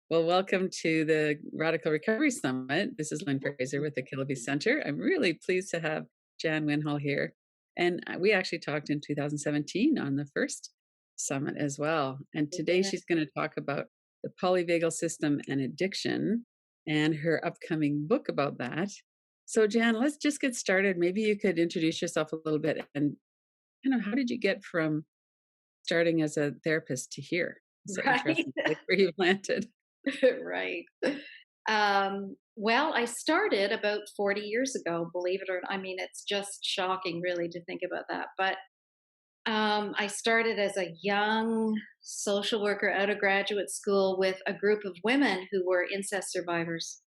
Well, welcome to the Radical Recovery Summit. This is Lynn Fraser with the Kilby Center. I'm really pleased to have Jan Winhall here. And we actually talked in 2017 on the first summit as well. And today Yeah. she's going to talk about the polyvagal system and addiction and her upcoming book about that. So, Jan, let's just get started. Maybe you could introduce yourself a little bit and how did you get from starting as a therapist to here? So Right. interesting place where you landed. Right. Well, I started about 40 years ago, believe it or not. I mean, it's just shocking, really, to think about that. But I started as a young social worker out of graduate school with a group of women who were incest survivors.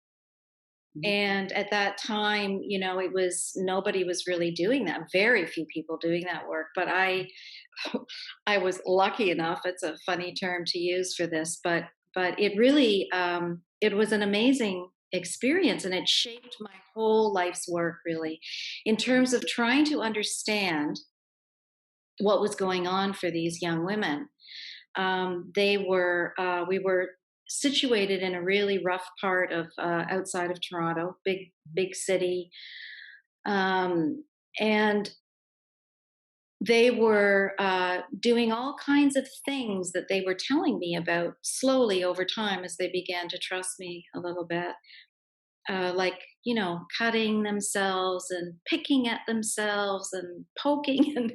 Mhm. And at that time, it was nobody was really doing that. Very few people doing that work. But I was lucky enough. It's a funny term to use for this, but it really it was an amazing experience, and it shaped my whole life's work really, in terms of trying to understand what was going on for these young women. We were situated in a really rough part of outside of Toronto, big city, and they were doing all kinds of things that they were telling me about slowly over time as they began to trust me a little bit. Like, cutting themselves and picking at themselves and poking and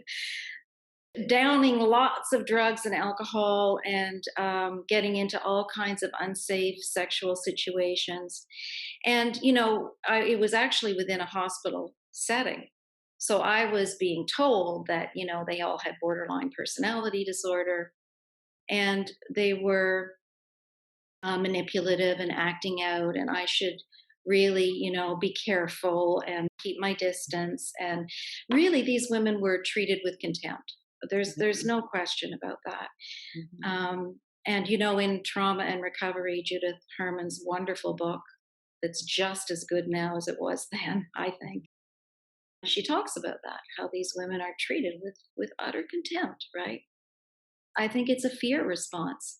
downing lots of drugs and alcohol and getting into all kinds of unsafe sexual situations. And, it was actually within a hospital setting. So I was being told that, they all had borderline personality disorder and they were manipulative and acting out, and I should really, be careful and keep my distance. And really, these women were treated with contempt. There's Mhm. no question about that. Mhm. And in Trauma and Recovery, Judith Herman's wonderful book that's just as good now as it was then, I think. She talks about that, how these women are treated with utter contempt, right? I think it's a fear response.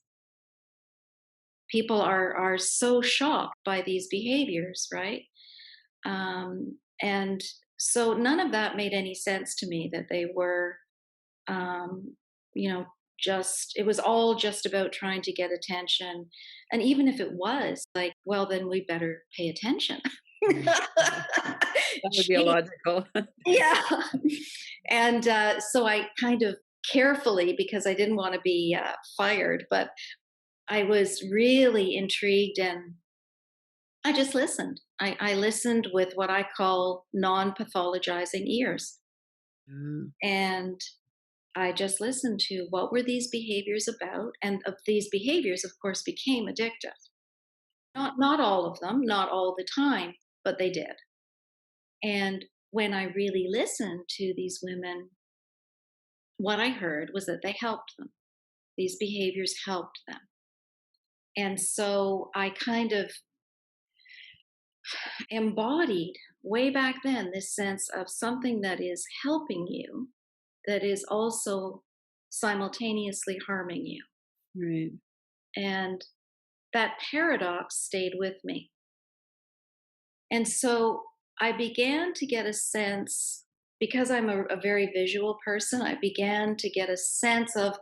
People are so shocked by these behaviors, right? And so none of that made any sense to me, that they were, um, you know, just, it was all just about trying to get attention. And even if it was like, well, then we better pay attention. Right. That would be Gee, illogical. yeah. And so I kind of carefully, because I didn't want to be fired, but I was really intrigued, and I just listened. I listened with what I call non pathologizing ears. Mm, And I just listened to what were these behaviors about. And of these behaviors, of course, became addictive. Not all of them, not all the time, but they did. And when I really listened to these women, what I heard was that they helped them. These behaviors helped them. And so I kind of embodied way back then this sense of something that is helping you, that is also simultaneously harming you. right. And that paradox stayed with me. And so I began to get a sense, because I'm a very visual person, I began to get a sense of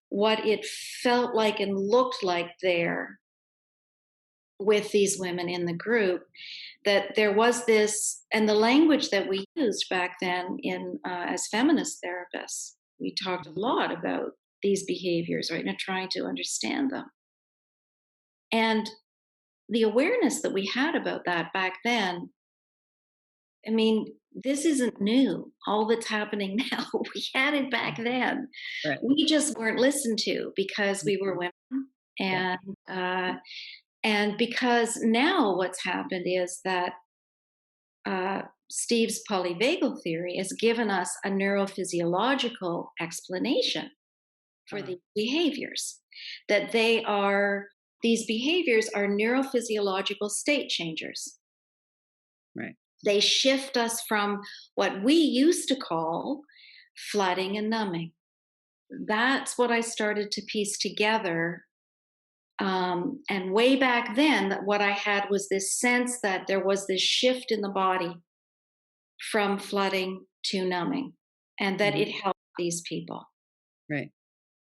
what it felt like and looked like there with these women in the group. That there was this, and the language that we used back then in as feminist therapists, we talked a lot about these behaviors, right, and trying to understand them. And the awareness that we had about that back then, I mean, this isn't new. All that's happening now, we had it back then. Right. We just weren't listened to because we were Mhm. women, Yeah. and uh, and because now what's happened is that Steve's polyvagal theory has given us a neurophysiological explanation for Uh, these behaviors. That these behaviors are neurophysiological state changers. right. They shift us from what we used to call flooding and numbing. That's what I started to piece together And way back then, that what I had was this sense that there was this shift in the body from flooding to numbing, and that Mhm. it helped these people Right.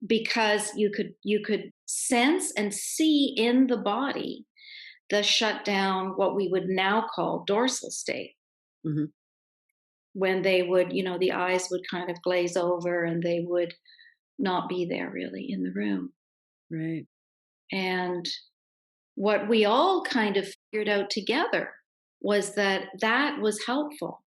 because you could sense and see in the body the shutdown, what we would now call dorsal state, Mhm. when they would, the eyes would kind of glaze over and they would not be there really in the room. Right. And what we all kind of figured out together was that that was helpful,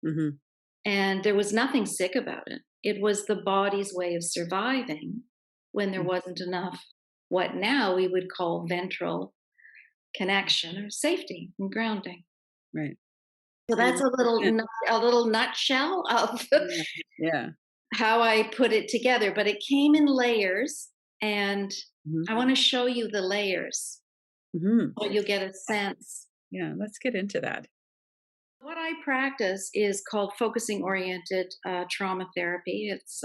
Mhm. and there was nothing sick about it. It was the body's way of surviving when there Mm. wasn't enough, what now we would call ventral connection or safety and grounding. Right. So So you that's must have been a little nutshell of yeah. Yeah. how I put it together, but it came in layers, and Mhm. I want to show you the layers Mhm. so you'll get a sense. Yeah, let's get into that. What I practice is called focusing oriented trauma therapy. It's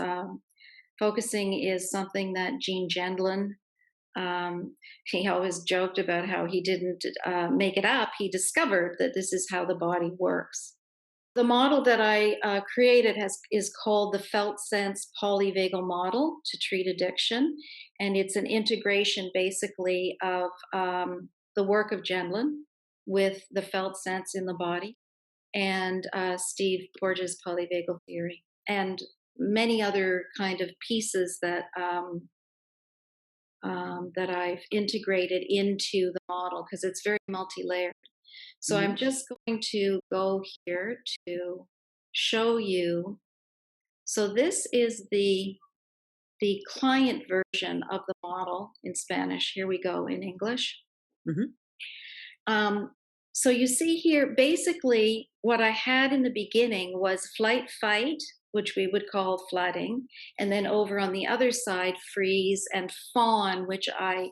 focusing is something that Gene Gendlin, he always joked about how he didn't make it up. He discovered that this is how the body works. The model that I created is called the felt sense polyvagal model to treat addiction, and it's an integration basically of the work of Gendlin with the felt sense in the body, and Steve Porges' polyvagal theory, and many other kind of pieces that I've integrated into the model because it's very multi-layered. So Mhm. I'm just going to go here to show you. So this is the client version of the model in Spanish. Here we go in English. Mhm. Um, so you see here, basically, what I had in the beginning was flight fight, which we would call flooding, and then over on the other side, freeze and fawn, which I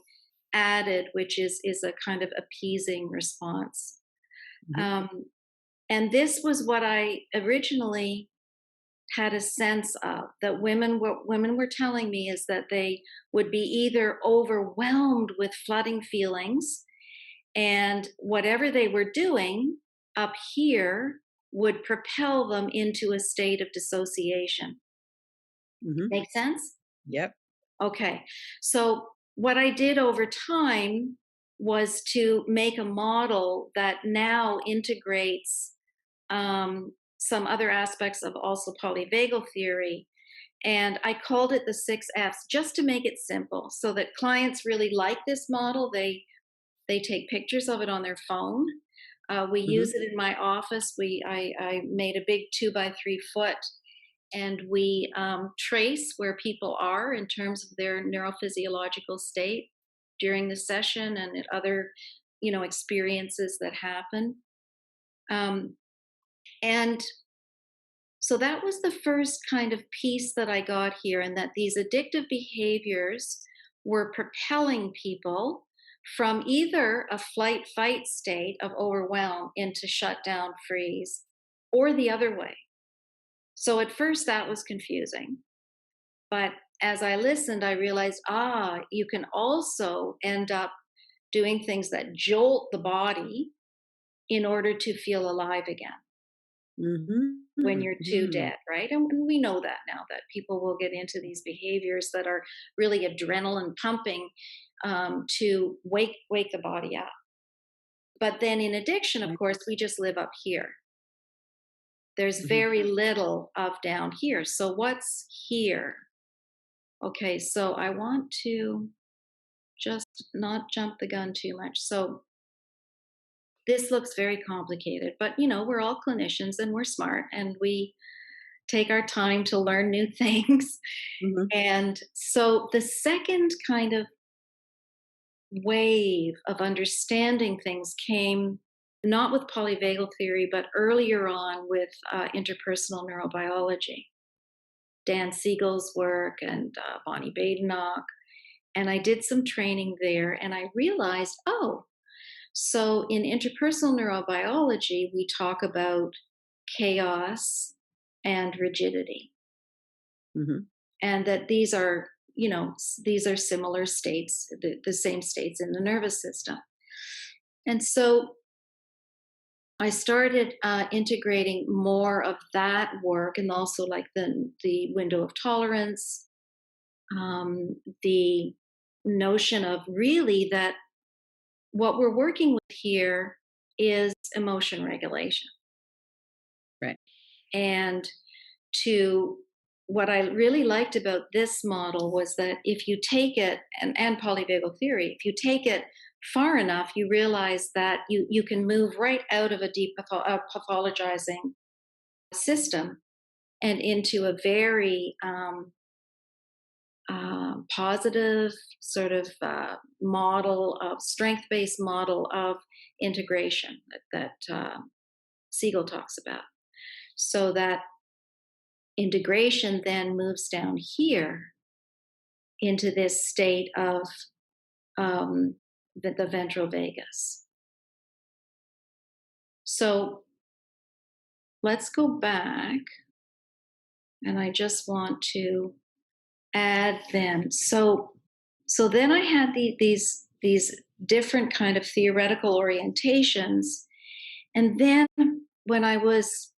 added, which is a kind of appeasing response. Mhm. Um, and this was what I originally had a sense of, that women were telling me, is that they would be either overwhelmed with flooding feelings, and whatever they were doing up here would propel them into a state of dissociation. Mhm. Make sense? Yep. Okay. So what I did over time was to make a model that now integrates some other aspects of also polyvagal theory. And I called it the 6 F's just to make it simple so that clients really like this model. They take pictures of it on their phone. We Mhm. use it in my office. I made a big 2 by 3 foot, and we trace where people are in terms of their neurophysiological state during the session and at other, experiences that happen. Um, and so that was the first kind of piece that I got here, and that these addictive behaviors were propelling people from either a flight fight state of overwhelm into shutdown freeze, or the other way. So at first that was confusing. But as I listened, I realized, you can also end up doing things that jolt the body in order to feel alive again Mhm. when you're too Mhm. dead, right? And we know that now, that people will get into these behaviors that are really adrenaline pumping, to wake the body up. But then in addiction, of Right. course, we just live up here. There's Mhm. very little of down here. So what's here? Okay, so I want to just not jump the gun too much. So this looks very complicated, but we're all clinicians and we're smart and we take our time to learn new things. Mhm. And so the second kind of wave of understanding things came not with polyvagal theory, but earlier on with interpersonal neurobiology. Dan Siegel's work and Bonnie Badenoch. And I did some training there and I realized, so in interpersonal neurobiology, we talk about chaos and rigidity, Mhm. and that these are these are similar states, the same states in the nervous system. And so I started integrating more of that work, and also like the window of tolerance, the notion of really that what we're working with here is emotion regulation. Right. And to what I really liked about this model was that if you take it, and polyvagal theory, if you take it far enough, you realize that you can move right out of a deep pathologizing system and into a very positive sort of model of strength-based model of integration that Siegel talks about. So that integration then moves down here into this state of the ventral vagus. So let's go back, and I just want to add then. So then I had these different kind of theoretical orientations, and then when I was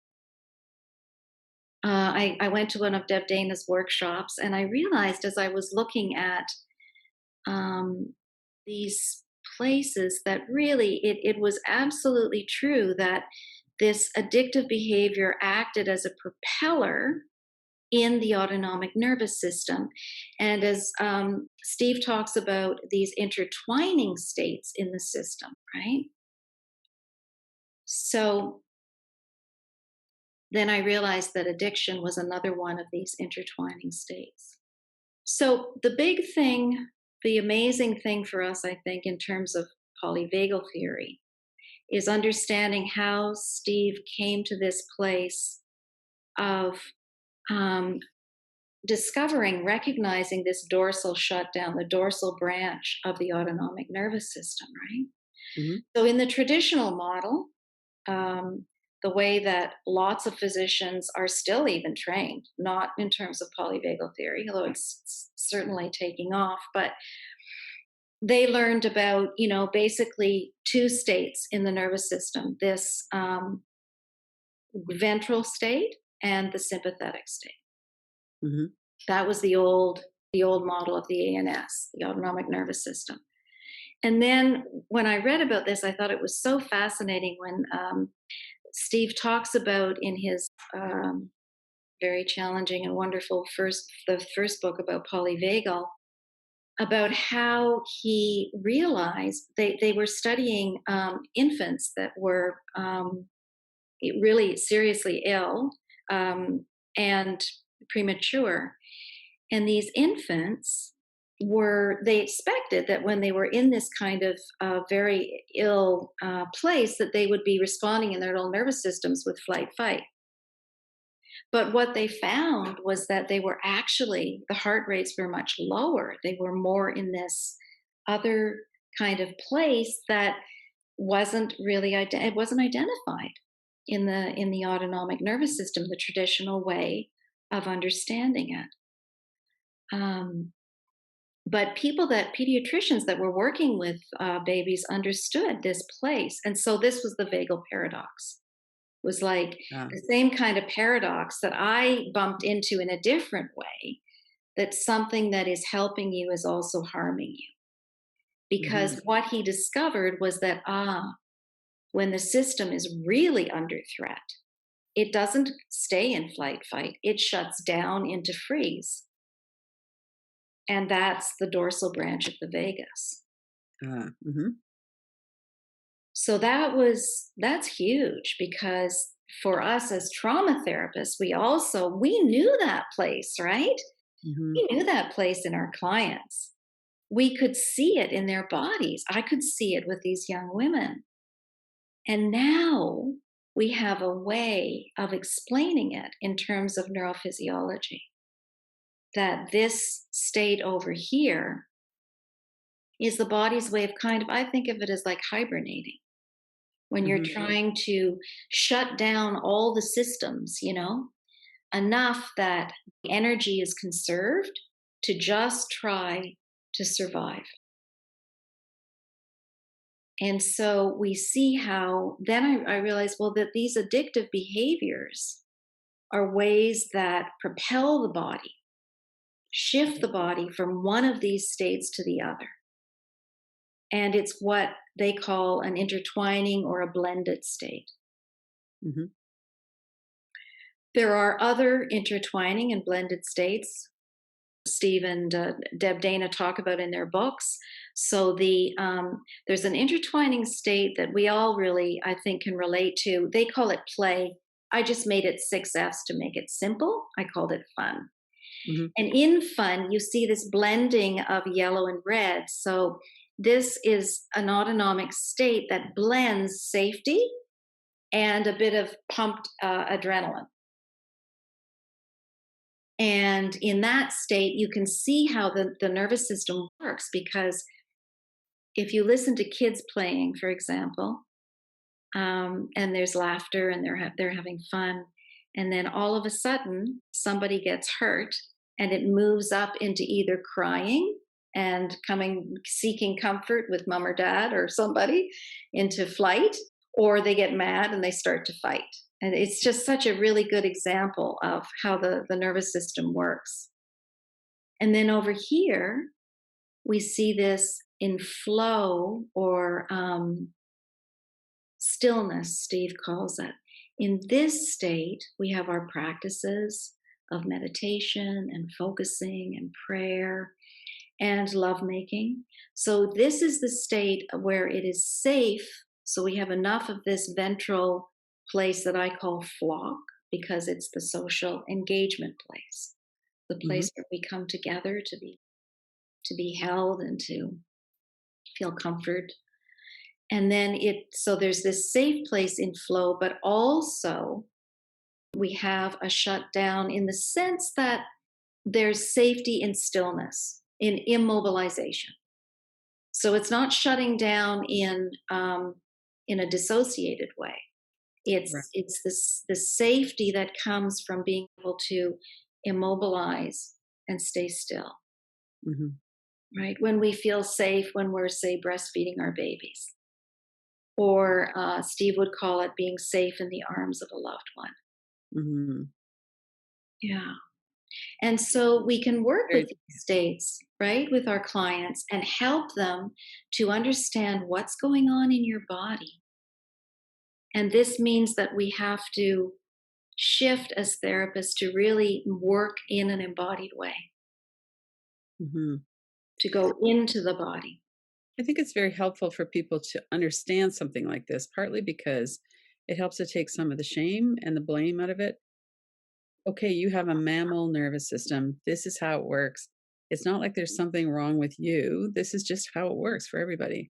I went to one of Deb Dana's workshops, and I realized as I was looking at um, these places that really it was absolutely true that this addictive behavior acted as a propeller in the autonomic nervous system. And as Steve talks about these intertwining states in the system, right? So then I realized that addiction was another one of these intertwining states. So the big thing, the amazing thing for us, I think, in terms of polyvagal theory, is understanding how Steve came to this place of um, discovering, recognizing this dorsal shutdown, the dorsal branch of the autonomic nervous system, right? Hmm. So, in the traditional model, um, the way that lots of physicians are still even trained, not in terms of polyvagal theory, although it's certainly taking off, but they learned about, basically two states in the nervous system, this ventral state and the sympathetic state. Hmm. That was the old model of the ANS, the autonomic nervous system. And then when I read about this, I thought it was so fascinating when Steve talks about in his very challenging and wonderful the first book about polyvagal, about how he realized they were studying infants that were really seriously ill and premature. And these infants they expected that when they were in this kind of very ill place, that they would be responding in their little nervous systems with flight fight. But what they found was that the heart rates were much lower. They were more in this other kind of place that it wasn't identified in the autonomic nervous system, the traditional way of understanding it. Um, but pediatricians that were working with babies understood this place, and so this was the vagal paradox. Was like Ah. the same kind of paradox that I bumped into in a different way, that something that is helping you is also harming you. Hmm. Because what he discovered was that, when the system is really under threat, it doesn't stay in flight fight, it shuts down into freeze. And that's the dorsal branch of the vagus. Hmm. So that's huge, because for us as trauma therapists, we knew that place, right? Hmm. We knew that place in our clients. We could see it in their bodies. I could see it with these young women. And now we have a way of explaining it in terms of neurophysiology, that this state over here is the body's way of I think of it as like hibernating. When you're Hmm. trying to shut down all the systems, enough that the energy is conserved, to just try to survive. And so we see how then I realized, well, that these addictive behaviors are ways that propel the body, shift the body from one of these states to the other. And it's what they call an intertwining or a blended state. Mhm. There are other intertwining and blended states Steve and Deb Dana talk about in their books. So there's an intertwining state that we all really, I think, can relate to. They call it play. I just made it 6 F's to make it simple. I called it fun. Mhm. And in fun, you see this blending of yellow and red. So this is an autonomic state that blends safety and a bit of pumped adrenaline. And in that state, you can see how the nervous system works because if you listen to kids playing, for example, and there's laughter and they're having fun, and then all of a sudden somebody gets hurt, and it moves up into either crying and coming seeking comfort with mom or dad or somebody into flight, or they get mad and they start to fight. And it's just such a really good example of how the nervous system works. And then over here, we see this in flow or stillness, Steve calls it. In this state, we have our practices of meditation and focusing and prayer and lovemaking. So, this is the state where it is safe. So, we have enough of this ventral place that I call flock because it's the social engagement place, the Mhm. place where we come together to be held and to feel comfort. And then so there's this safe place in flow, but also we have a shutdown in the sense that there's safety in stillness, in immobilization. So it's not shutting down in a dissociated way. Right. It's this the safety that comes from being able to immobilize and stay still. Mhm. Right when we feel safe when we're say breastfeeding our babies, or Steve would call it being safe in the arms of a loved one. Mhm. Yeah. And so we can work with Very these states, right, with our clients and help them to understand what's going on in your body. And this means that we have to shift as therapists to really work in an embodied way, Mhm. to go into the body. I think it's very helpful for people to understand something like this, partly because it helps to take some of the shame and the blame out of it. Okay, you have a mammal nervous system. This is how it works. It's not like there's something wrong with you. This is just how it works for everybody.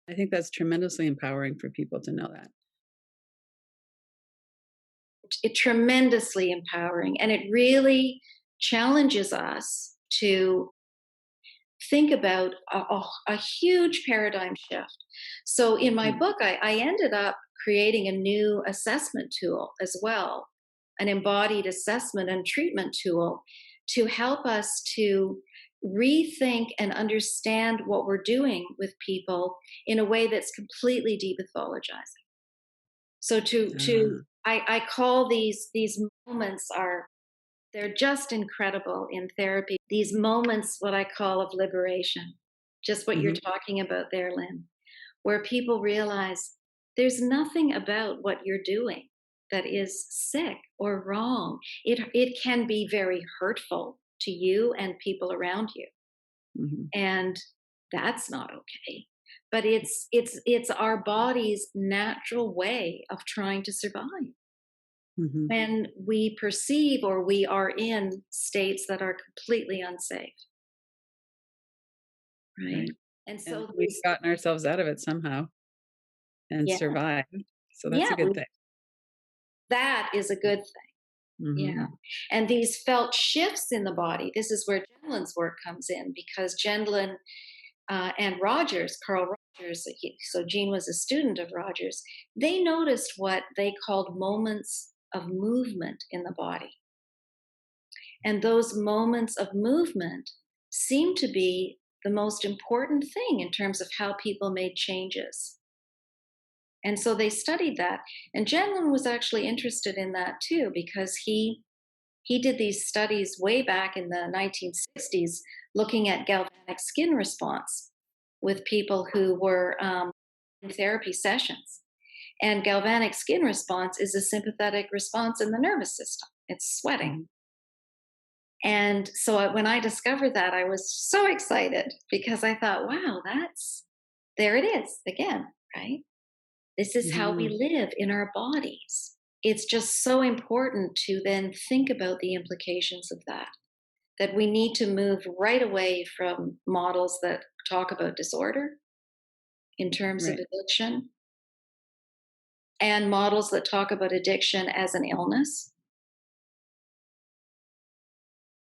I think that's tremendously empowering for people to know that. It's tremendously empowering, and it really challenges us to think about a huge paradigm shift. So, in my Mhm. book, I ended up creating a new assessment tool as well, an embodied assessment and treatment tool to help us to rethink and understand what we're doing with people in a way that's completely depathologizing. So, Ah. I call these moments are they're just incredible in therapy. These moments, what I call of liberation, just what you're Mhm. talking about there, Lynn, where people realize there's nothing about what you're doing that is sick or wrong. It can be very hurtful to you and people around you, Mhm. and that's not okay. But it's our body's natural way of trying to survive Mhm. when we perceive or we are in states that are completely unsafe, right? Right. And And so we've there's, gotten ourselves out of it somehow and yeah, survived. So that's yeah, a good thing. that is a good thing. Yeah. Mhm. And these felt shifts in the body, this is where Gendlin's work comes in because Gendlin and Rogers, Carl Rogers, so Jean was a student of Rogers, they noticed what they called moments of movement in the body. And those moments of movement seemed to be the most important thing in terms of how people made changes. And so they studied that. And Janlin was actually interested in that too, because he did these studies way back in the 1960s looking at galvanic skin response with people who were in therapy sessions. And galvanic skin response is a sympathetic response in the nervous system. It's sweating. Mhm. And so when I discovered that, I was so excited because I thought, wow, there it is again, right? This is how we Mhm. live in our bodies. It's just so important to then think about the implications of that, that we need to move right away from models that talk about disorder in terms of Right, addiction and models that talk about addiction as an illness.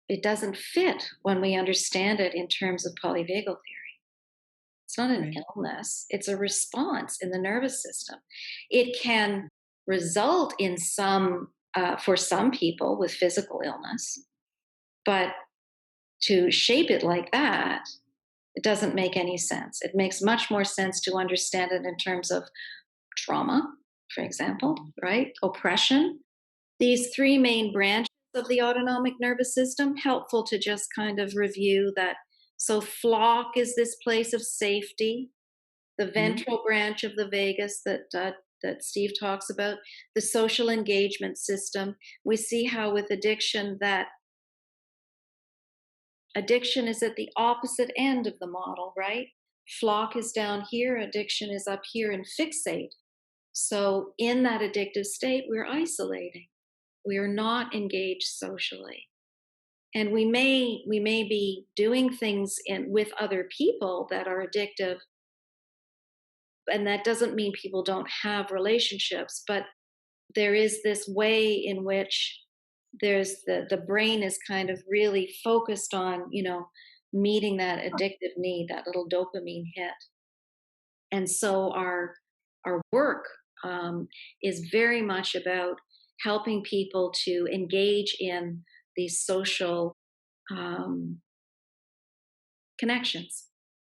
It doesn't fit when we understand it in terms of polyvagal theory. It's not an right, illness, it's a response in the nervous system. It can result in for some people with physical illness, but to shape it like that, it doesn't make any sense. It makes much more sense to understand it in terms of trauma, for example, mhm, right? Oppression. These three main branches of the autonomic nervous system, helpful to just kind of review that. So, flock is this place of safety, the mhm, ventral branch of the vagus that Steve talks about, the social engagement system. We see how with addiction that addiction is at the opposite end of the model, right? Flock is down here, addiction is up here, and fixate. So in that addictive state, we're isolating. We are not engaged socially. And we may be doing things with other people that are addictive, and that doesn't mean people don't have relationships, but there is this way in which there's the brain is kind of really focused on, meeting that addictive need, that little dopamine hit. And so our work is very much about helping people to engage in these social um, connections.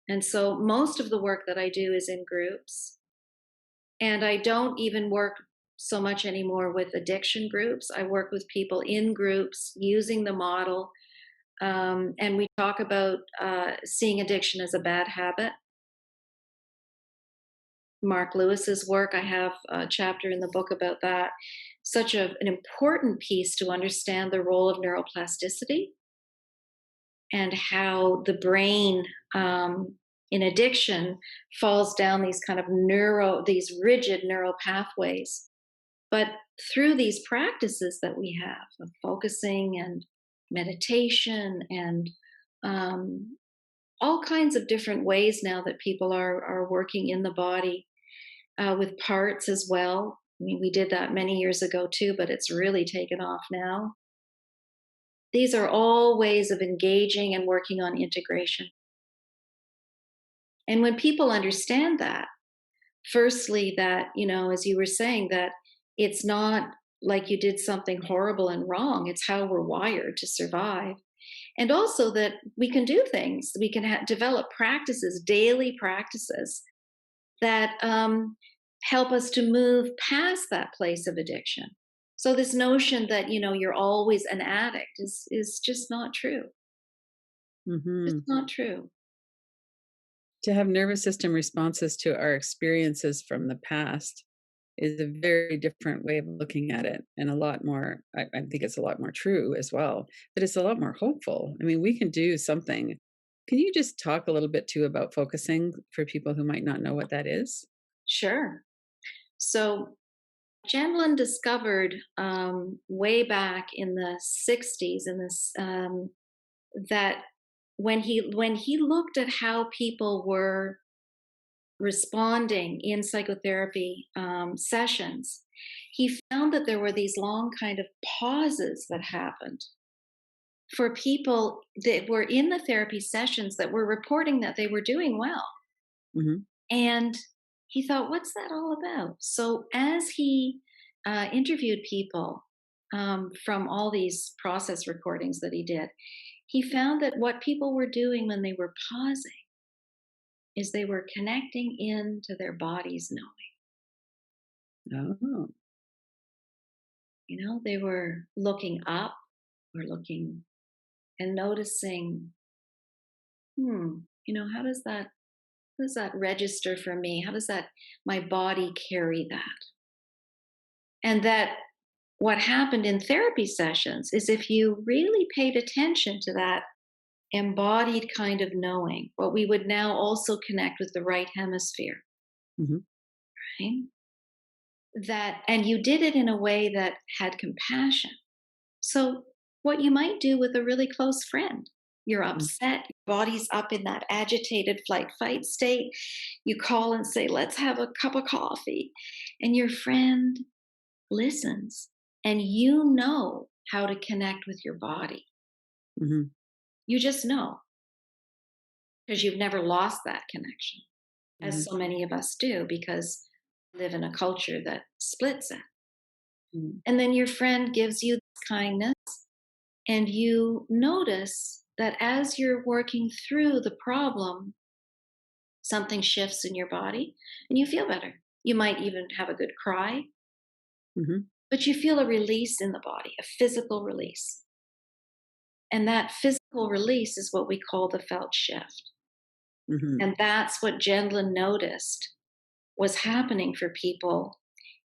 And so most of the work that I do is in groups. And I don't even work so much anymore with addiction groups. I work with people in groups using the model. And we talk about seeing addiction as a bad habit. Mark Lewis's work, I have a chapter in the book about that. An important piece to understand the role of neuroplasticity and how the brain in addiction falls down these kind of these rigid neural pathways. But through these practices that we have of focusing and meditation and um, all kinds of different ways now that people are working in the body with parts as well. I mean, we did that many years ago too, but it's really taken off now. These are all ways of engaging and working on integration. And when people understand that, firstly, that, as you were saying, that it's not like you did something horrible and wrong, it's how we're wired to survive. And also that we can do things, we can develop practices, daily practices that help us to move past that place of addiction. So this notion that you're always an addict is just not true. Just mhm. not true. To have nervous system responses to our experiences from the past is a very different way of looking at it, and a lot more I think it's a lot more true as well, but it's a lot more hopeful. I mean, we can do something. Can you just talk a little bit too about focusing for people who might not know what that is? Sure. So Janlin discovered way back in the 60s in this that when he looked at how people were responding in psychotherapy sessions, he found that there were these long kind of pauses that happened for people that were in the therapy sessions that were reporting that they were doing well. Mhm, And he thought, what's that all about? So as he interviewed people from all these process recordings that he did, he found that what people were doing when they were pausing is they were connecting into their body's knowing. Oh. They were looking up or looking and noticing, how does that register for me? How does that my body carry that? And that what happened in therapy sessions is if you really paid attention to that embodied kind of knowing, what we would now also connect with the right hemisphere, Mhm. right? That and you did it in a way that had compassion. So what you might do with a really close friend, you're Mm. upset, your body's up in that agitated flight fight state. You call and say, let's have a cup of coffee. And your friend listens, and you know how to connect with your body. Mhm. You just know because you've never lost that connection, as Mhm. so many of us do, because we live in a culture that splits it. Mhm. And then your friend gives you this kindness, and you notice that as you're working through the problem, something shifts in your body and you feel better. You might even have a good cry, Mhm. but you feel a release in the body, a physical release. And that physical release is what we call the felt shift. Mhm. And that's what Gendlin noticed was happening for people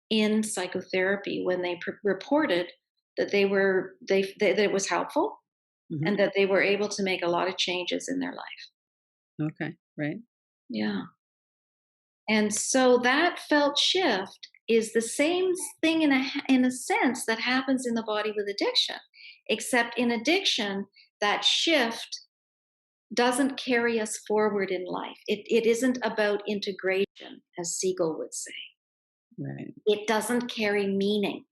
in psychotherapy when they reported that that it was helpful Mhm. and that they were able to make a lot of changes in their life. Okay. Right. Yeah. And so that felt shift is the same thing in a sense that happens in the body with addiction, except in addiction, that shift doesn't carry us forward in life. It isn't about integration, as Siegel would say. Right. It doesn't carry meaning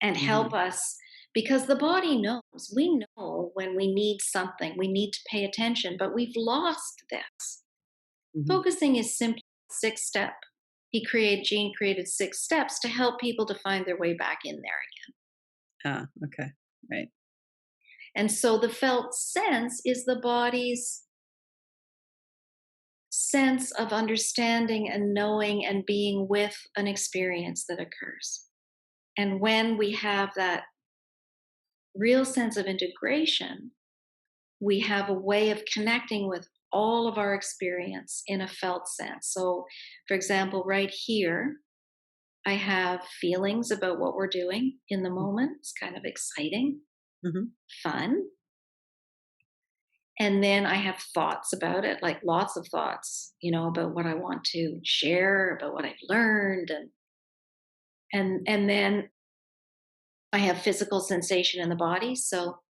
and help Mhm. us because the body knows. We know when we need something, we need to pay attention, but we've lost this. Mhm. Focusing is simply a six step. Gene created six steps to help people to find their way back in there again. Ah, okay. Right. And so the felt sense is the body's sense of understanding and knowing and being with an experience that occurs. And when we have that real sense of integration, we have a way of connecting with all of our experience in a felt sense. So, for example, right here, I have feelings about what we're doing in the moment. It's kind of exciting, Mhm. fun. And then I have thoughts about it, like lots of thoughts, about what I want to share, about what I've learned, and then I have physical sensation in the body. So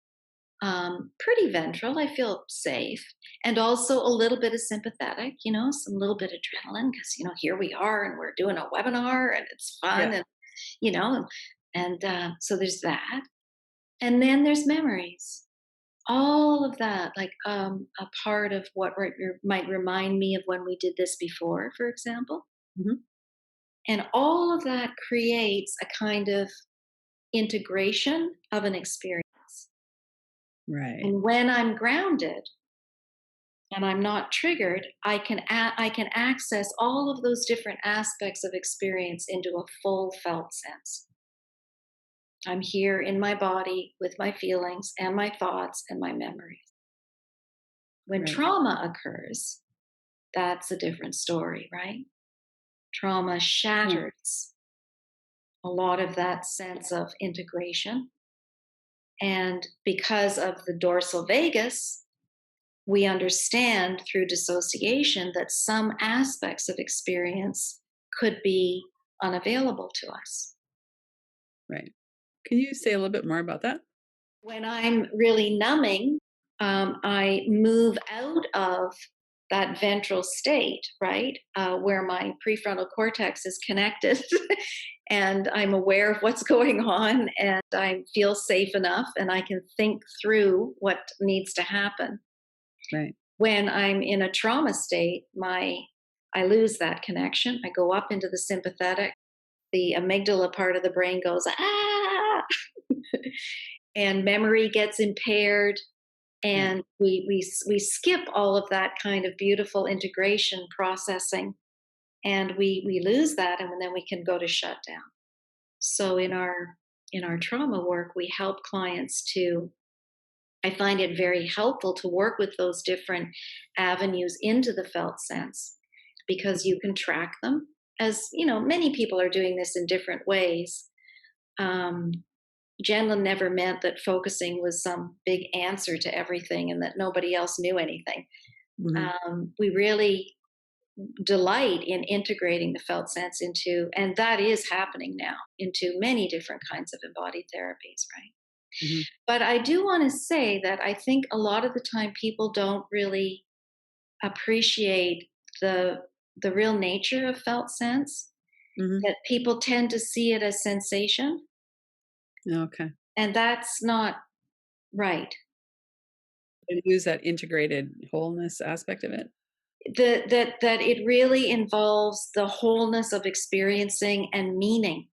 pretty ventral. I feel safe, and also a little bit of sympathetic. Some little bit of adrenaline because here we are and we're doing a webinar and it's Yeah. fun, and you know, so there's that, and then there's memories. All of that, like a part of what might remind me of when we did this before, for example, Mhm. and all of that creates a kind of integration of an experience. Right. And when I'm grounded and I'm not triggered, I can access all of those different aspects of experience into a full felt sense. I'm here in my body with my feelings and my thoughts and my memories. When Right. trauma occurs, that's a different story, right? Trauma Yeah. shatters a lot of that sense of integration. And because of the dorsal vagus, we understand through dissociation that some aspects of experience could be unavailable to us. Right. Can you say a little bit more about that? When I'm really numbing, I move out of that ventral state, right, where my prefrontal cortex is connected, and I'm aware of what's going on, and I feel safe enough, and I can think through what needs to happen. Right. When I'm in a trauma state, I lose that connection. I go up into the sympathetic. The amygdala part of the brain goes, ah, and memory gets impaired. Yeah. And we skip all of that kind of beautiful integration processing, and we lose that, and then we can go to shutdown. So in our trauma work, we help clients to, I find it very helpful to work with those different avenues into the felt sense, because you can track them. As you know, many people are doing this in different ways. um, Janlin never meant that focusing was some big answer to everything and that nobody else knew anything. Mhm. We really delight in integrating the felt sense into, and that is happening now, into many different kinds of embodied therapies, right? Mhm. But I do want to say that I think a lot of the time people don't really appreciate the the real nature of felt sense, Mhm. that people tend to see it as sensation, Okay. and that's not right. And use that integrated wholeness aspect of it? That it really involves the wholeness of experiencing and meaning,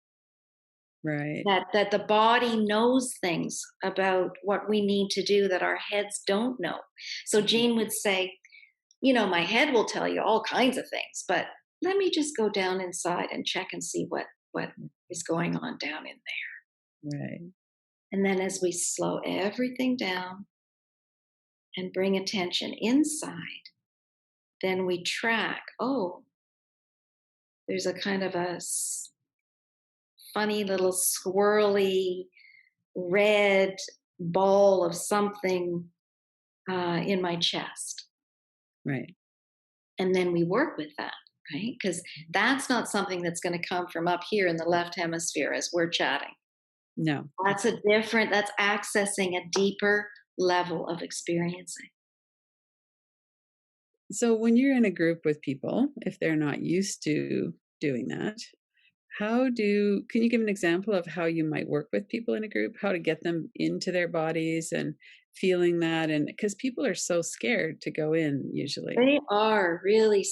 Right. that the body knows things about what we need to do that our heads don't know. So Mhm. Jean would say, you know, my head will tell you all kinds of things, but let me just go down inside and check and see what is going on down in there. Right. And then as we slow everything down and bring attention inside, then we track, oh, there's a kind of funny little swirly red ball of something in my chest. Right. And then we work with that, right? Because that's not something that's going to come from up here in the left hemisphere as we're chatting. No. That's a different, that's accessing a deeper level of experiencing. So when you're in a group with people, if they're not used to doing that, can you give an example of how you might work with people in a group, how to get them into their bodies and feeling that? And because people are so scared to go in usually. They are really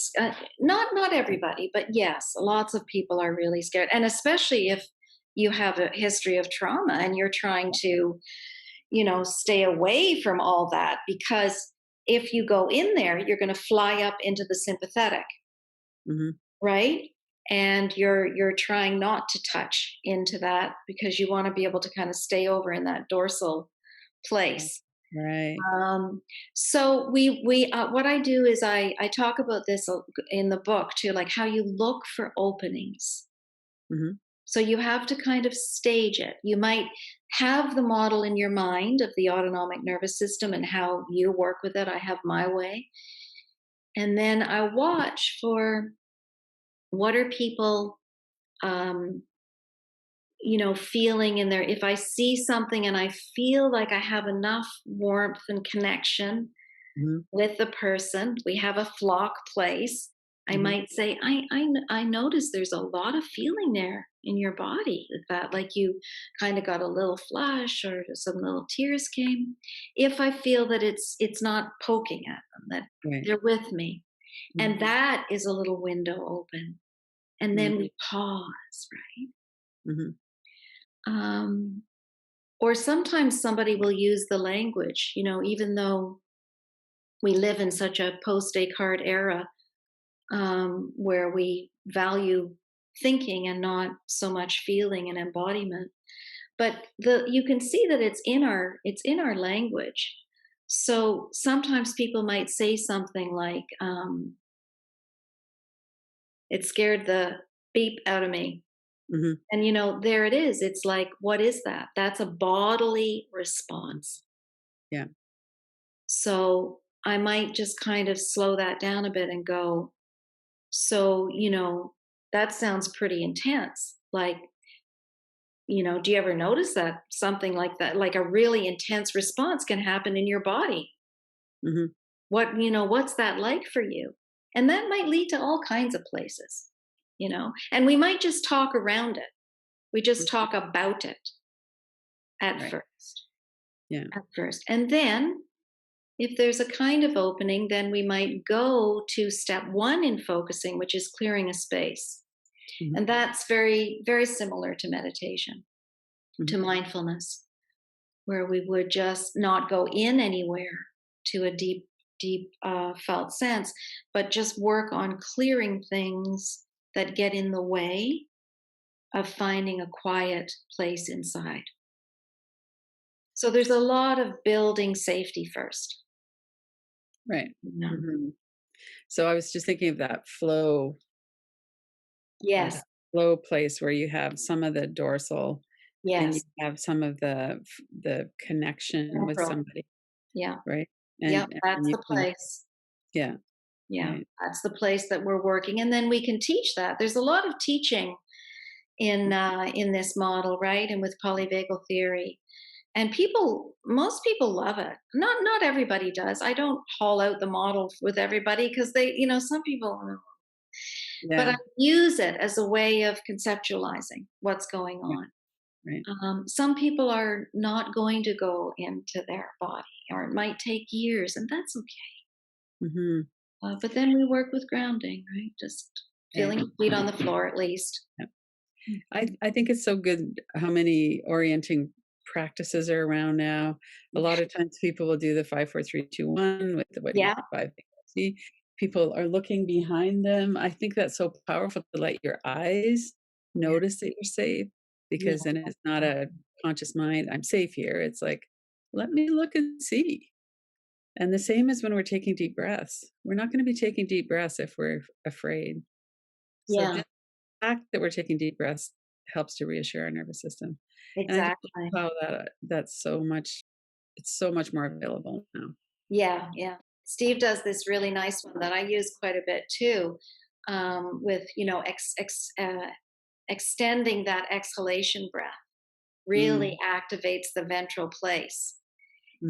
not everybody, but yes, lots of people are really scared, and especially if you have a history of trauma and you're trying to, you know, stay away from all that, because if you go in there, you're going to fly up into the sympathetic, Hmm. right? And you're trying not to touch into that because you want to be able to kind of stay over in that dorsal place. Right. Um, so we what I do is I talk about this in the book too, like how you look for openings. Hmm. So you have to kind of stage it. You might have the model in your mind of the autonomic nervous system and how you work with it. I have my way. And then I watch for, what are people, um, you know, feeling in there. If I see something and I feel like I have enough warmth and connection Hmm. with the person, we have a flock place. I Hmm. might say, I notice there's a lot of feeling there in your body with that, like you kind of got a little flush or some little tears came. If I feel that it's not poking at them, that Right. they're with me, Hmm. and that is a little window open, and then Hmm. we pause, right? Hmm. Um, or sometimes somebody will use the language, you know, even though we live in such a post Descartes era, where we value thinking and not so much feeling and embodiment. But you can see that it's in our language. So sometimes people might say something like, "It scared the beep out of me." Hmm. And you know, there it is. It's like, what is that? That's a bodily response. Yeah. So I might just kind of slow that down a bit and go, so, you know, that sounds pretty intense. Like, you know, do you ever notice that something like that, like a really intense response can happen in your body? Hmm. What, you know, what's that like for you? And that might lead to all kinds of places, you know, and we might just talk around it. We just talk about it at Right. first, Yeah. at first. And then if there's a kind of opening, then we might go to step one in focusing, which is clearing a space. Hmm. And that's very, very similar to meditation, Hmm. to mindfulness, where we would just not go in anywhere. to a deep, deep felt sense, but just work on clearing things that get in the way of finding a quiet place inside. So there's a lot of building safety first. Right. Yeah. Mhm. So I was just thinking of that Yes. flow place where you have some of the dorsal and you Yes. have some of the connection with Central. somebody, Yeah. right? Yep. And That's you the can place. yeah, Yeah. right. That's the place that we're working. And then we can teach that. There's a lot of teaching in this model, right? And with polyvagal theory. And most people love it. Not everybody does. I don't haul out the model with everybody because some people, but I Yeah, use it as a way of conceptualizing what's going yeah, on. right. Some people are not going to go into their body, or it might take years, and that's okay. Mhm. But then we work with grounding, right? Just feeling Right. your feet on the floor at least. Yeah. I think it's so good how many orienting practices are around now. A lot of times people will do the 5, 4, 3, 2, 1 with the what you Yeah, 5 see. People are looking behind them. I think that's so powerful to let your eyes yeah, notice that you're safe yeah, because then it's not a conscious mind, "I'm safe here." It's like, "Let me look and see." And the same as when we're taking deep breaths. We're not gonna be taking deep breaths if we're afraid. So yeah, just the fact that we're taking deep breaths helps to reassure our nervous system. And I just exactly. love how that's so much it's so much more available now. Yeah, yeah. Steve does this really nice one that I use quite a bit too, with extending that exhalation breath. Really Mm. activates the ventral place,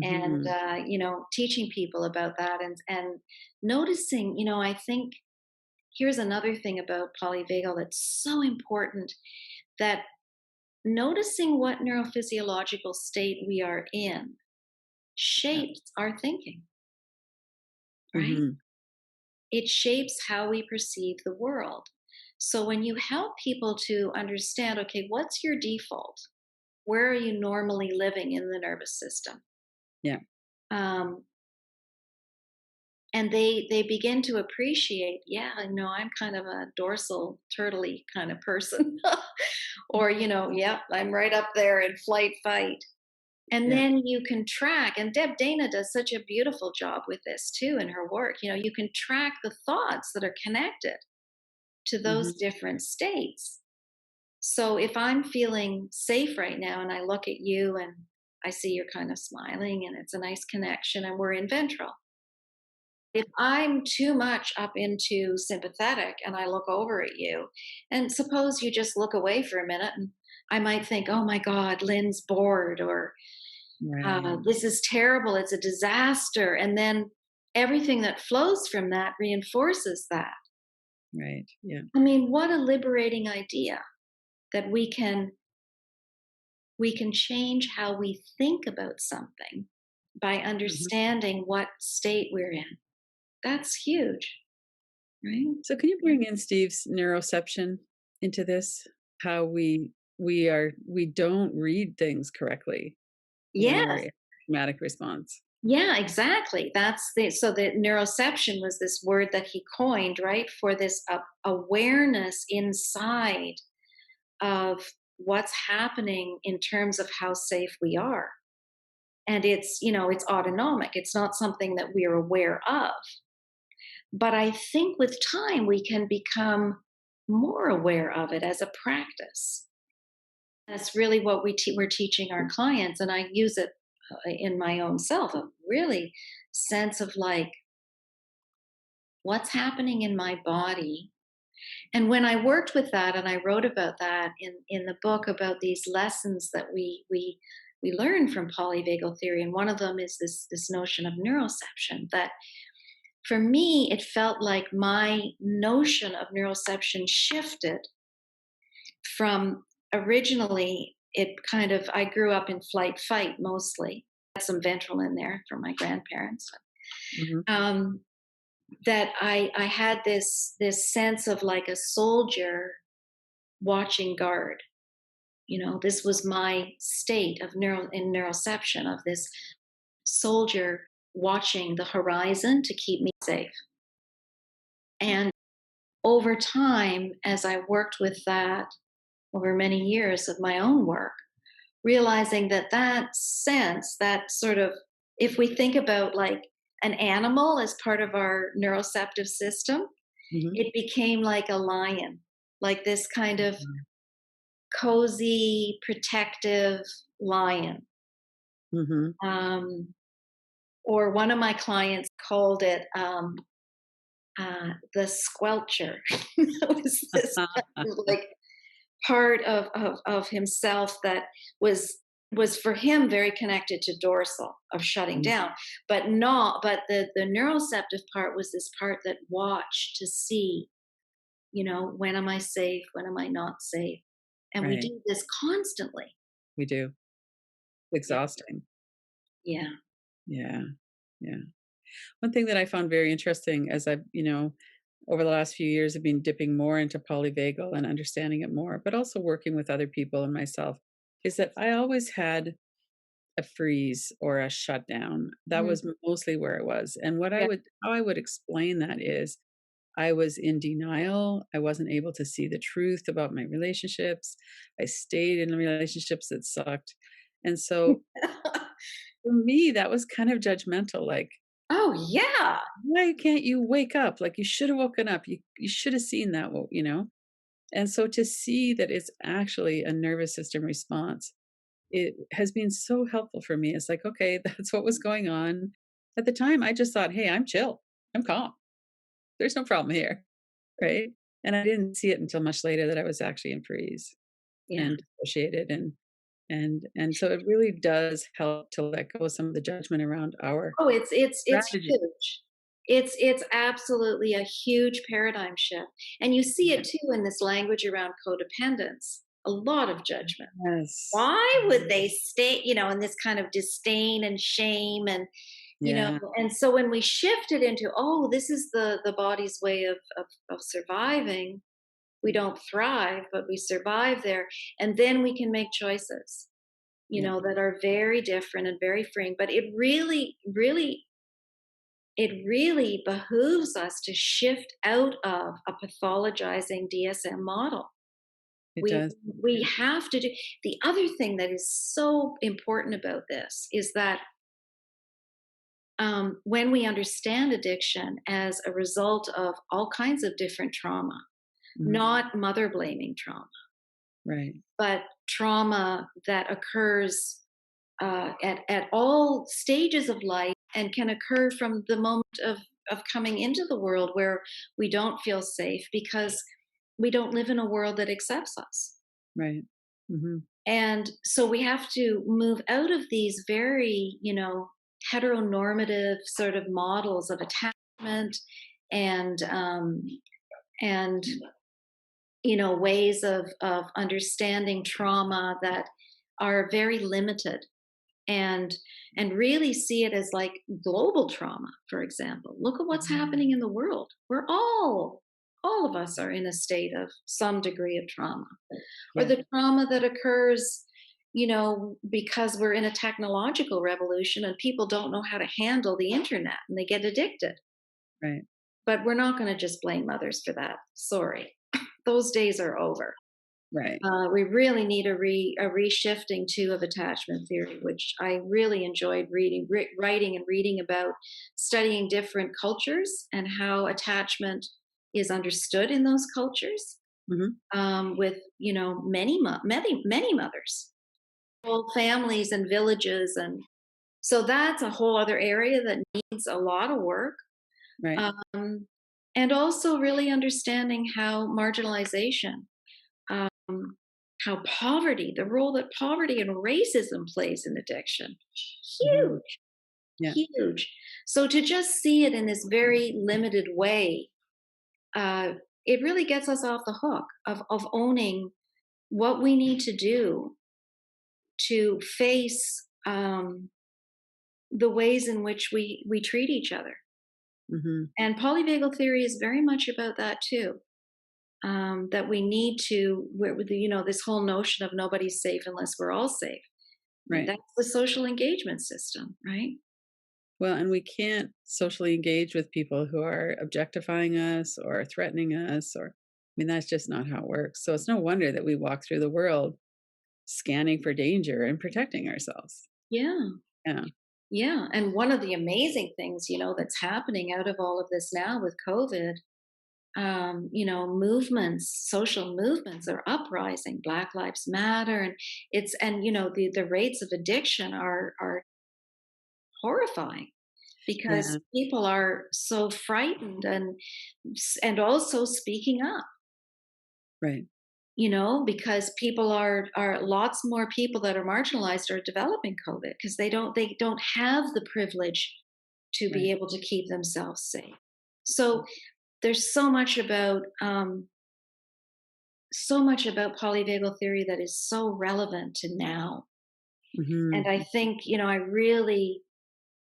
and Mhm. teaching people about that, and noticing. I think here's another thing about polyvagal that's so important, that noticing what neurophysiological state we are in Yeah. shapes our thinking, right? Mhm. It shapes how we perceive the world. So when you help people to understand, okay, what's your default? Where are you normally living in the nervous system? Yeah. Um, and they begin to appreciate, yeah, I know I'm kind of a dorsal turtley kind of person, or yep, I'm right up there in flight fight. And Yeah. then you can track, and Deb Dana does such a beautiful job with this too in her work. You can track the thoughts that are connected to those Mhm. different states. So if I'm feeling safe right now and I look at you and I see you're kind of smiling and it's a nice connection and we're in ventral. If I'm too much up into sympathetic and I look over at you, and suppose you just look away for a minute, and I might think, oh my God, Lynn's bored, or Right. this is terrible, it's a disaster. And then everything that flows from that reinforces that. Right. Yeah. I mean, what a liberating idea that we can change how we think about something by Mhm. understanding what state we're in. That's huge, right? So can you bring in Steve's neuroception into this? How we don't read things correctly when we're Yes. in traumatic response. Yeah, exactly. So the neuroception was this word that he coined, right, for this awareness inside of what's happening in terms of how safe we are. And it's autonomic. It's not something that we're aware of. But I think with time, we can become more aware of it as a practice. That's really what we're teaching our clients. And I use it in my own self, a really sense of like, what's happening in my body. And when I worked with that, and I wrote about that in the book, about these lessons that we learn from polyvagal theory, and one of them is this notion of neuroception. That for me, it felt like my notion of neuroception shifted from, originally, it kind of, I grew up in flight fight mostly, had some ventral in there from my grandparents. Mhm. Um, that I had this sense of like a soldier watching guard. This was my state of neuroception, of this soldier watching the horizon to keep me safe. And over time, as I worked with that over many years of my own work, realizing that that sense, that sort of, if we think about like an animal as part of our neuroceptive system, Mhm. it became like a lion, like this kind of Mhm. cozy, protective lion. Mhm. Um, or one of my clients called it the squelcher. It was this kind of like part of himself that was was for him very connected to dorsal of shutting Mhm. down, but not, but the neuroceptive part was this part that watched to see, you know, when am I safe, when am I not safe, and we Right. do this constantly. We do. Yeah, Exhausting. yeah. Yeah. Yeah. One thing that I found very interesting as I've, over the last few years, I've been dipping more into polyvagal and understanding it more, but also working with other people and myself, is that I always had a freeze or a shutdown. That Mm, was mostly where it was. And yeah. how I would explain that is I was in denial. I wasn't able to see the truth about my relationships. I stayed in relationships that sucked. And so for me, that was kind of judgmental. Like, Oh yeah. why can't you wake up? Like, you should have woken up. You should have seen that, you know? And so to see that it's actually a nervous system response, it has been so helpful for me. It's like, okay, that's what was going on. At the time, I just thought, hey, I'm chill. I'm calm. There's no problem here. Right. And I didn't see it until much later that I was actually in freeze Yeah. and dissociated and so it really does help to let go of some of the judgment around our Oh, it's strategy. huge. It's absolutely a huge paradigm shift, and you see it too in this language around codependence. A lot of judgment. Yes. Why would they stay, you know, in this kind of disdain and shame and, you know, Yeah. and so when we shift it into, oh, this is the body's way of surviving, we don't thrive, but we survive there, and then we can make choices, you Yeah. know, that are very different and very freeing. But it really behooves us to shift out of a pathologizing DSM model. It We does. we have to do. The other thing that is so important about this is that when we understand addiction as a result of all kinds of different trauma, Mhm. not mother blaming trauma, Right. but trauma that occurs at all stages of life and can occur from the moment of coming into the world where we don't feel safe because we don't live in a world that accepts us. Right. Mhm. And so we have to move out of these very, you know, heteronormative sort of models of attachment and and you know, ways of understanding trauma that are very limited, and really see it as like global trauma. For example, look at what's happening in the world. We're all of us are in a state of some degree of trauma, or Yeah. the trauma that occurs, you know, because we're in a technological revolution and people don't know how to handle the internet and they get addicted. Right. But we're not going to just blame mothers for that. Sorry, those days are over. Right. We really need a reshifting too of attachment theory, which I really enjoyed writing and reading about, studying different cultures and how attachment is understood in those cultures. Mhm. With, you know, many mothers, whole families and villages, and so that's a whole other area that needs a lot of work. Right. Um, and also really understanding how marginalization, um, how poverty, the role that poverty and racism plays in addiction, Mhm. huge, Yeah. huge. So to just see it in this very limited way, uh, it really gets us off the hook of owning what we need to do to face the ways in which we treat each other. Mhm. And polyvagal theory is very much about that too. That we need to, with you know, this whole notion of nobody's safe unless we're all safe. I mean, Right. that's the social engagement system, right? Well, and we can't socially engage with people who are objectifying us or threatening us, or I mean, that's just not how it works. So it's no wonder that we walk through the world scanning for danger and protecting ourselves. Yeah. Yeah. Yeah. And one of the amazing things, that's happening out of all of this now with COVID, movements, social movements are uprising. Black Lives Matter, and the rates of addiction are horrifying because Yeah. people are so frightened and also speaking up. Right. Because people are lots more people that are marginalized are developing COVID because they don't have the privilege to be Right. able to keep themselves safe. So there's so much about polyvagal theory that is so relevant to now. And I Hmm. think, I really,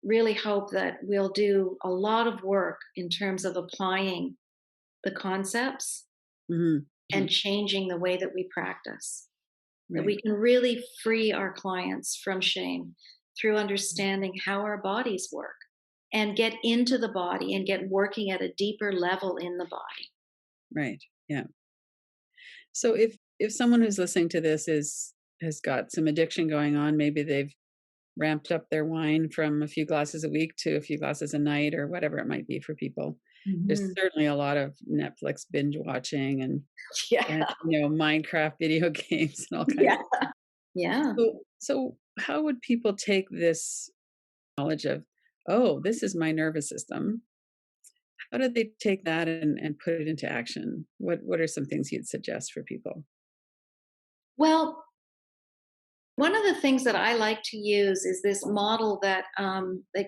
really hope that we'll do a lot of work in terms of applying the concepts Hmm. Hmm. and changing the way that we practice. That Right. we can really free our clients from shame through understanding how our bodies work and get into the body and get working at a deeper level in the body. Right. Yeah. So if someone who's listening to this is has got some addiction going on, maybe they've ramped up their wine from a few glasses a week to a few glasses a night or whatever it might be for people. There's Mhm. certainly a lot of Netflix binge watching and Yeah. Minecraft video games and all kinds Yeah. of. Yeah. So how would people take this knowledge of, "Oh, this is my nervous system." How do they take that and put it into action? What are some things you'd suggest for people? Well, one of the things that I like to use is this model that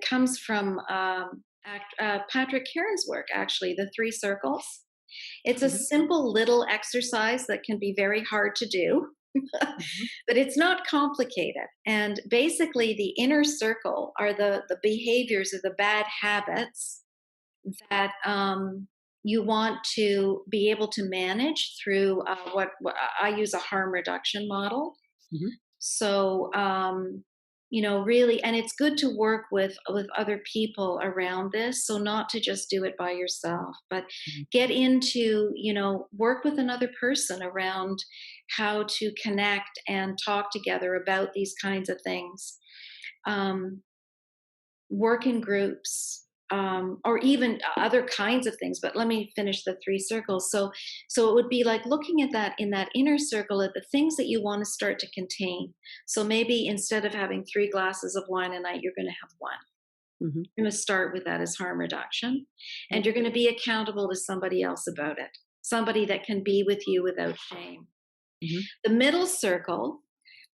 comes from Patrick Heron's work, actually, the three circles. It's a Mhm, simple little exercise that can be very hard to do, mhm, but it's not complicated. And basically, the inner circle are the behaviors or the bad habits that you want to be able to manage through what I use a harm reduction model. mhm, So, really, and it's good to work with other people around this. So not to just do it by yourself, but mhm, get into, work with another person around how to connect and talk together about these kinds of things. Um, Work in groups, or even other kinds of things. But let me finish the three circles. So it would be like looking at that in that inner circle at the things that you want to start to contain. So maybe instead of having 3 glasses of wine a night, you're going to have one. mhm. You're going to start with that as harm reduction, and Right. you're going to be accountable to somebody else about it. Somebody that can be with you without shame. Mhm, The middle circle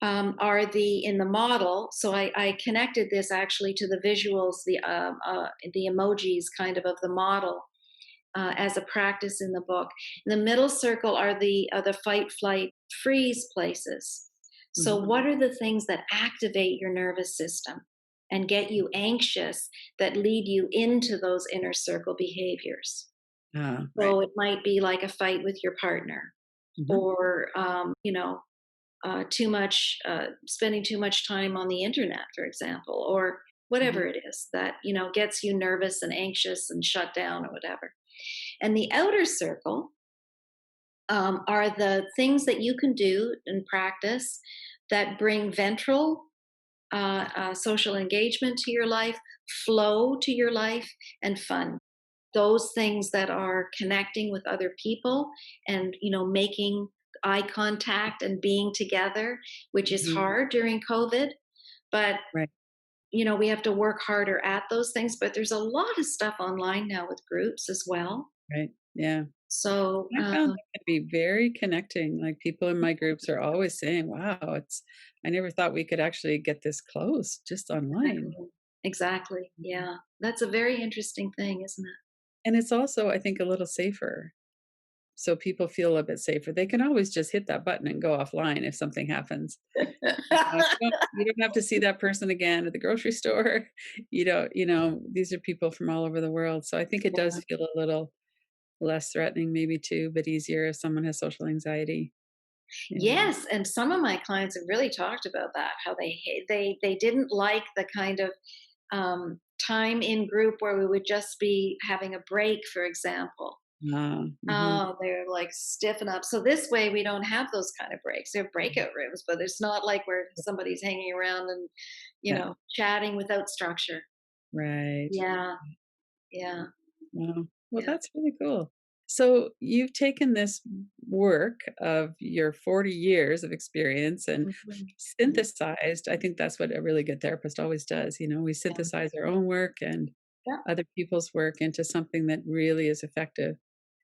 are the in the model. So I connected this actually to the visuals, the emojis kind of the model as a practice in the book. The middle circle are the fight, flight, freeze places. So mhm. what are the things that activate your nervous system and get you anxious that lead you into those inner circle behaviors? Ah, right. So it might be like a fight with your partner, Mhm, or too much spending too much time on the internet, for example, or mhm. whatever it is that gets you nervous and anxious and shut down or whatever. And the outer circle are the things that you can do and practice that bring ventral social engagement to your life, flow to your life, and fun. Those things that are connecting with other people and making eye contact and being together, which is Mhm. hard during COVID, but Right, we have to work harder at those things. But there's a lot of stuff online now with groups as well. right. Yeah. So I found that can be very connecting, like, people in my groups are always saying, "Wow, it's I never thought we could actually get this close just online." exactly, exactly, Mhm. yeah, that's a very interesting thing, isn't And it's also, I think, a little safer. So people feel a bit safer. They can always just hit that button and go offline if something happens. it? You don't have to see that person again at the grocery store. These are people from all over the world. So I think it does feel a little less threatening maybe too, but easier if someone has social anxiety. Yeah. Yes, and some of my clients have really talked about that, how they didn't like the kind of time in group where we would just be having a break, for example. Ah, mhm. Oh, they're like stiffen up. So this way we don't have those kind of breaks. They're breakout rooms, but it's not like where somebody's hanging around and, Yeah, chatting without structure. right. Yeah, yeah, Wow. Well, yeah. that's really cool. So you've taken this work of your 40 years of experience and Mhm. synthesized. I think that's what a really good therapist always does. We Yeah, synthesize our own work and yeah, other people's work into something that really is effective.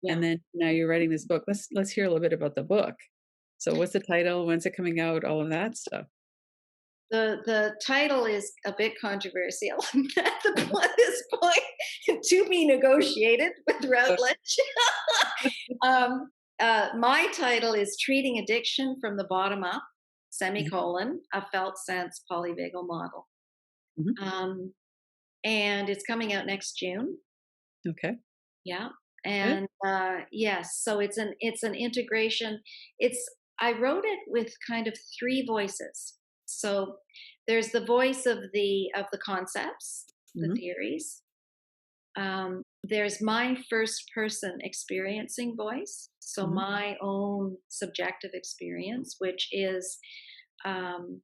And yeah. then now you're writing this book. Let's hear a little bit about the book. So what's the title? When's it coming out? All of that stuff. The title is a bit controversial at this point to be negotiated with Routledge. um, my title is Treating Addiction from the Bottom Up, Mhm, semicolon, a felt sense polyvagal model. mhm. Um, and it's coming out next June. Okay, Yeah. good. And yes, so it's an integration. It's I wrote it with kind of three voices. So there's the voice of the concepts, the Mhm, theories. There's my first person experiencing voice, so mhm. my own subjective experience, which is um,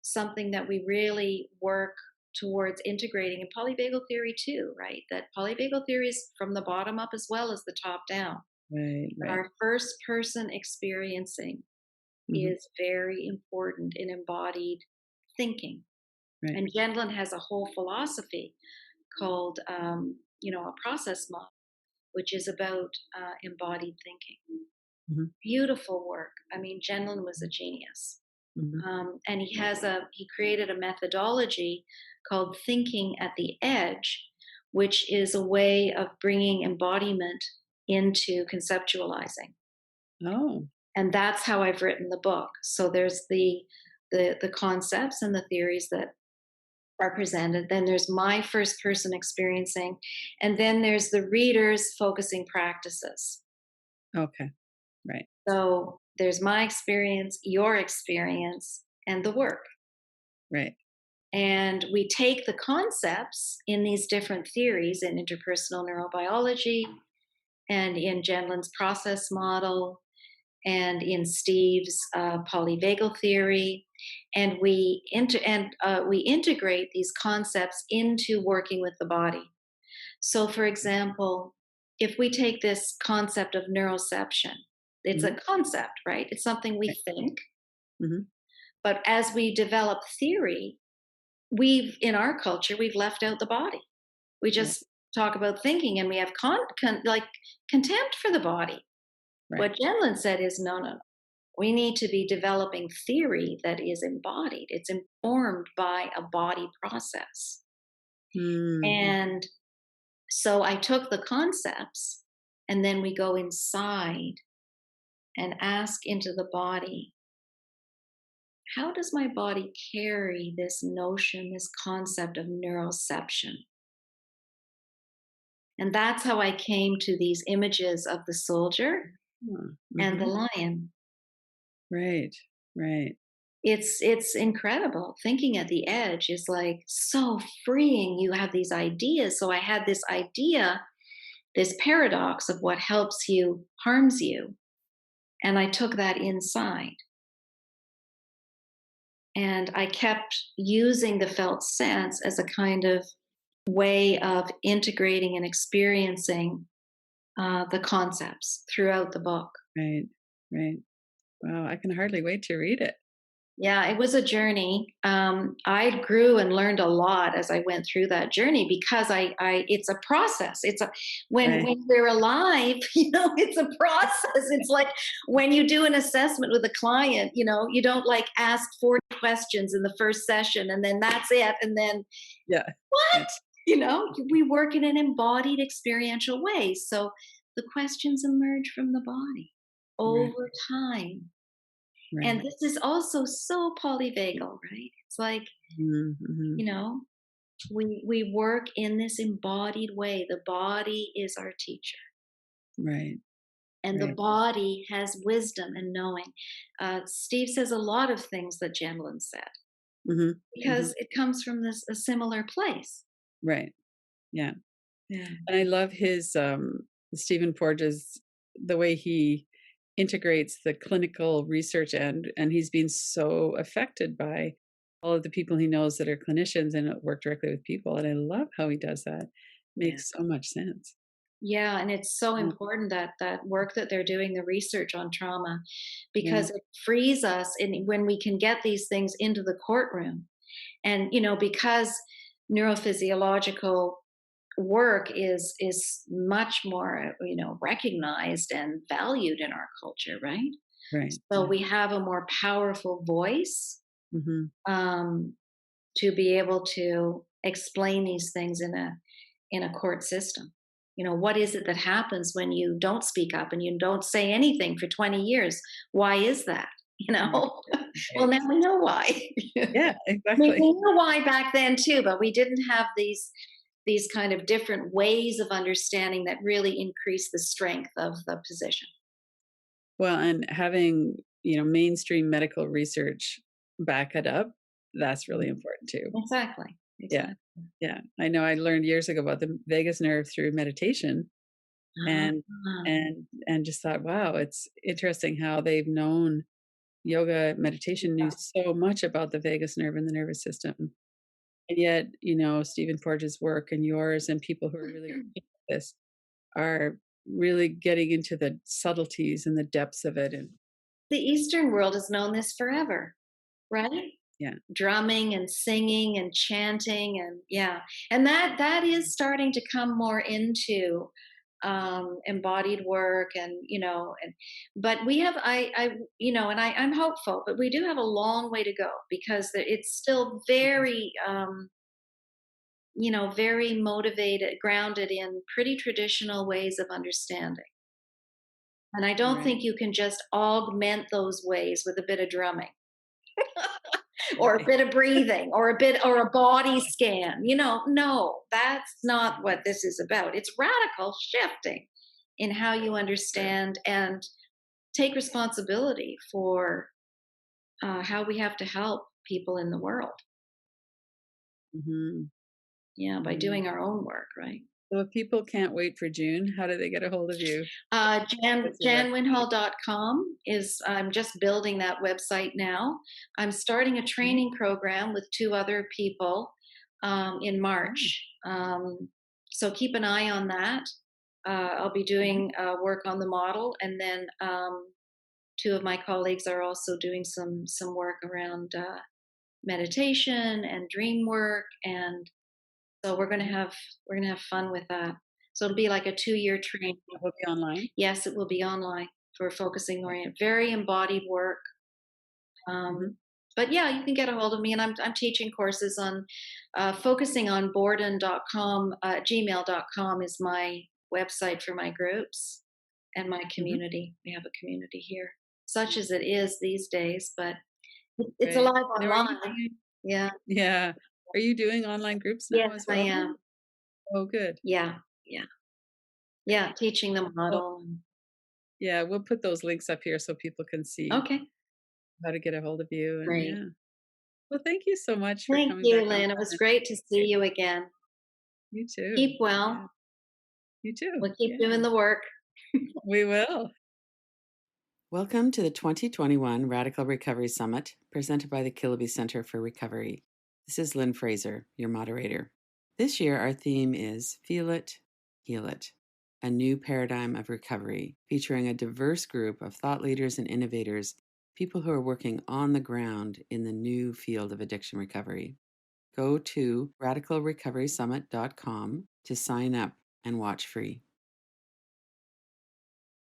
something that we really work towards integrating in polyvagal theory too, right? That polyvagal theory is from the bottom up as well as the top down. Right, But right. our first person experiencing Mhm, is very important in embodied thinking. right. And Gendlin has a whole philosophy called, a process model, which is about embodied thinking. Mhm, Beautiful work. I mean, Gendlin was a genius. mhm. And he created a methodology called thinking at the edge, which is a way of bringing embodiment into conceptualizing. Oh, And that's how I've written the book. So there's the concepts and the theories that are presented. Then there's my first person experiencing, and then there's the reader's focusing practices. okay. Right, So there's my experience, your experience, and the work. right. And we take the concepts in these different theories in interpersonal neurobiology and in Gendlin's process model and in Steve's polyvagal theory, and we integrate these concepts into working with the body. So, for example, if we take this concept of neuroception, it's a Mhm, concept, right? It's something we right. think, Mhm, but as we develop theory, in our culture we've left out the body. We right, just talk about thinking, and we have like contempt for the body. right. What Jenlin said is no, no, no. We need to be developing theory that is embodied. It's informed by a body process. Mhm, And so I took the concepts, and then we go inside and ask into the body, how does my body carry this notion, this concept of neuroception? And that's how I came to these images of the soldier huh, and the mhm. lion. Right, right. It's incredible. Thinking at the edge is like so freeing. You have these ideas. So I had this idea, this paradox of what helps you harms you. And I took that inside. And I kept using the felt sense as a kind of way of integrating and experiencing the concepts throughout the book. Right, right. Wow, I can hardly wait to read it. Yeah, it was a journey. I grew and learned a lot as I went through that journey because it's a process. It's a Right. when we're alive, it's a process. It's like when you do an assessment with a client, you don't like ask 40 questions in the first session and then that's it. And then Yeah, what? yeah, We work in an embodied experiential way. So the questions emerge from the body right, over time, and right. this is also so polyvagal, right? It's like, Mhm, mhm. you know, we work in this embodied way. The body is our teacher, Right, and the right. body has wisdom and knowing. Steve says a lot of things that Gendlin said Mhm, because mhm. it comes from a similar place. Right. Yeah. Yeah. And I love his, Stephen Porges, the way he integrates the clinical research and he's been so affected by all of the people he knows that are clinicians and work directly with people, and I love how he does that. Yeah. Makes so much sense. Yeah, and it's so Yeah, important that that work that they're doing, the research on trauma, yeah, because it frees us in when we can get these things into the courtroom. And because neurophysiological work is much more recognized and valued in our culture, right? right, So yeah. we have a more powerful voice, Mhm, um, to be able to explain these things in a court system. What is it that happens when you don't speak up and you don't say anything for 20 years? Why is that? right, Well, right. now we know why. Yeah, We exactly. knew why back then too, but we didn't have these kind of different ways of understanding that really increase the strength of the position. Well, and having, mainstream medical research back it up, that's really important too. Exactly. Yeah, Exactly. yeah. I know I learned years ago about the vagus nerve through meditation and Ah, and just thought, wow, it's interesting how they've known yoga, meditation knew so much about the vagus nerve and the nervous system. And yet, Stephen Porges' work and yours and people who are really yeah. looking at this are really getting into the subtleties and the depths of it. And The Eastern world has known this forever, right? yeah, Drumming and singing and chanting, and yeah, and that is starting to come more into embodied work, and but we have I and I'm hopeful, but we do have a long way to go because it's still very very motivated, grounded in pretty traditional ways of understanding. And I don't right, think you can just augment those ways with a bit of drumming or a right, bit of breathing or a body scan. No, that's not what this is about. It's radical shifting in how you right. understand and take responsibility for how we have to help people in the world. Mhm, Yeah, by mhm. doing our own work, right? So if people can't wait for June, how do they get a hold of you? What's your website? JanWinhall.com is, I'm just building that website now. I'm starting a Mhm. training program with two other people in Oh, March. So keep an eye on that. I'll be mhm. doing work on the model, and then two of my colleagues are also doing some work around meditation and dream work, and so Mhm. we're gonna have fun with that. So it'll be like a 2-year training. It will be online? Yes, it will be online for focusing Okay. orient, very embodied work. Mhm. Um, but yeah, you can get a hold of me, and I'm teaching courses on focusing on boredom.com. Gmail.com is my website for my groups and my Mhm. community. We have a community here, such as it is these days, but it's Right. alive Now are you online. doing Yeah. yeah. Are you doing online groups now Yes, as I well am. then? Oh, good. Yeah. Yeah. Yeah. Great. Teaching the Well, model. yeah, we'll put those links up here so people can see Okay. how to get a hold of you, and Great. yeah. Well, thank you so much for Thank coming you, back on, Lynn. It was and great to see great. you again. You too. Keep Yeah. well. You too. We'll keep Yeah. doing the work. We will. Welcome to the 2021 Radical Recovery Summit, presented by the Kilby Center for Recovery. This is Lynn Fraser, your moderator. This year, our theme is Feel It, Heal It, a new paradigm of recovery, featuring a diverse group of thought leaders and innovators, people who are working on the ground in the new field of addiction recovery. Go to radicalrecoverysummit.com to sign up and watch free.